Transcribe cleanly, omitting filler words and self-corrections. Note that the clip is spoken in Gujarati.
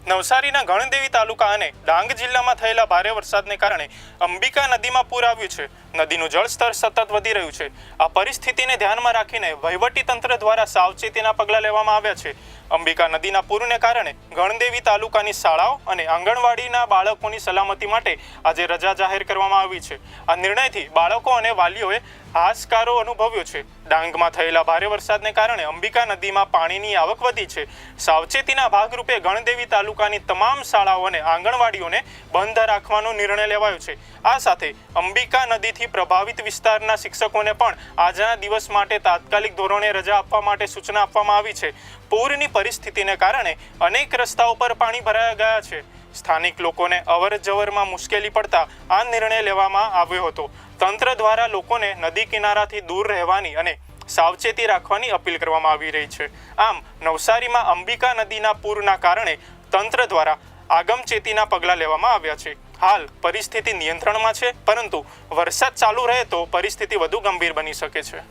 નવસારીના ગણદેવી તાલુકા અને ડાંગ જિલ્લામાં થયેલા ભારે વરસાદને કારણે અંબિકા નદીમાં પૂર આવ્યું છે। નદીનું જળસ્તર સતત વધી રહ્યું છે। આ પરિસ્થિતિને ધ્યાનમાં રાખીને વહીવટી તંત્ર દ્વારા સાવચેતીના પગલાં લેવામાં આવ્યા છે। અંબિકા નદીના પૂરને કારણે ગણદેવી તાલુકાની શાળાઓ અને આંગણવાડીના બાળકોની સલામતી માટે આજે રજા જાહેર કરવામાં આવી છે। આ નિર્ણયથી બાળકો અને વાલીઓએ હાશકારો અનુભવ્યો છે। ડાંગમાં થયેલા ભારે વરસાદને કારણે અંબિકા નદીમાં પાણીની આવક વધી છે। સાવચેતીના ભાગરૂપે ગણદેવી તાલુકાની તમામ શાળાઓ અને આંગણવાડીઓને બંધ રાખવાનો નિર્ણય લેવાયો છે। આ સાથે અંબિકા નદીથી પ્રભાવિત વિસ્તારના શિક્ષકોને પણ આજના દિવસ માટે તાત્કાલિક ધોરણે રજા આપવા માટે સૂચના આપવામાં આવી છે। પૂરની પરિસ્થિતિને કારણે અનેક રસ્તાઓ પર પાણી ભરાઈ ગયા છે। સ્થાનિક લોકોને અવરજવરમાં મુશ્કેલી પડતા આ નિર્ણય લેવામાં આવ્યો હતો। તંત્ર દ્વારા લોકોને નદી કિનારાથી દૂર રહેવાની અને સાવચેતી રાખવાની અપીલ કરવામાં આવી રહી છે। આમ નવસારીમાં અંબિકા નદીના પૂરના કારણે તંત્ર દ્વારા આગમચેતીના પગલાં લેવામાં આવ્યા છે। હાલ પરિસ્થિતિ નિયંત્રણમાં છે, પરંતુ વરસાદ ચાલુ રહે તો પરિસ્થિતિ વધુ ગંભીર બની શકે છે।